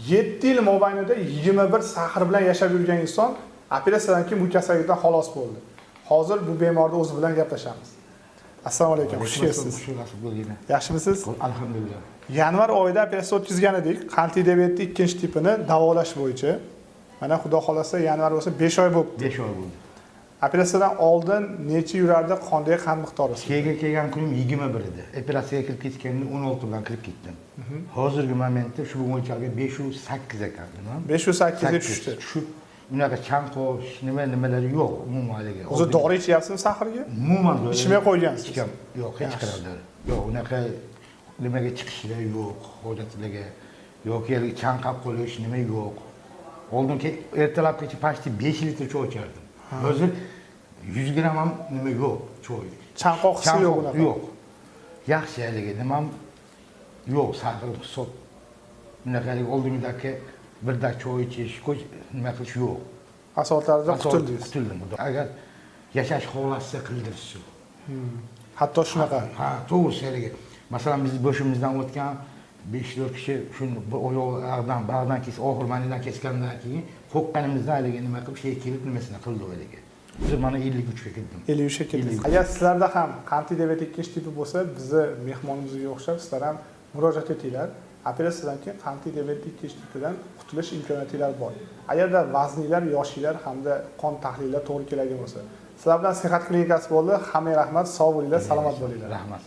7 yil mobaynida 21 sahr bilan yashab yurgan inson operatsiyadan keyin bu kasallikdan xalos bo'ldi. Hozir bu bemorni o'zi bilan gaplashamiz. Assalomu alaykum, xush kelibsiz. Yaxshimisiz? Alhamdulillah. Yanvar oyida operatsiya o'tkazgan edik. Qandli diabetni 2-tipini davolash bo'yicha. Mana xudo xolasa yanvar bo'lsa 5 oy bo'libdi. 5 oy bo'ldi. Operatsiyadan oldin necha yurardi, qanday qand miqdori? Kelgan kunim 21 edi. Operatsiyaga kirib ketganda 16 bilan kirib ketdim. Hozirgi momentda shu o'lchamga 508 ekan. 508 ga tushdi. Shu unaqa chanqosh, nimalari yo'q umuman haliga. O'zi dori ichyapsizmi sahrga? Umuman ichmay qo'ygansiz. Yo'q, hech qanday. Yo'q, unaqa nimaga chiqishlar yo'q, hojatlarga yoki chanqab qo'yish nima yo'q. Oldin ertalabgacha pashti 5 litr choy ichardim. Hozir 100 gram ham nima yo'q, choy. Chanqoq hissi yo'q unaqa. Yo'q. Yaxshi haligi, nima ham yo'q, sahr hisob. Bunaqalik oldingidagi birdak choy ichish, nima qilish yo'q. Asoratlardan qutuldingiz. Qutuldim. Agar yashash xohlasa qildirishsin. Hatto shunaqa. Ha, to'g'risi haligi. Masalan, biz boshimizdan o'tgan 5-4 kishi shuni oyoqdan bag'dan kesib, oxir manidan kesgandan keyin qo'rqqanimizda haligi nima qilib shay kelib nimasini qildi haligi. Hozir mana 53 ga kirdim. 53 ga kirdingiz. Agar sizlarda ham qandli diabet 2-tipi bo'lsa, bizni mehmonimizga o'xshab sizlar ham murojaat etinglar. Operatsiyadan keyin qandli diabet 2-tipidan qutulish imkoniyatingiz bor. Agarda vazninglar, yoshinglar hamda qon tahlillari to'g'ri keladigan bo'lsa, sizlar bilan Sihat klinikasi bo'ldi. Hamma rahmat, sog' bo'linglar, salomat bo'linglar. Rahmat.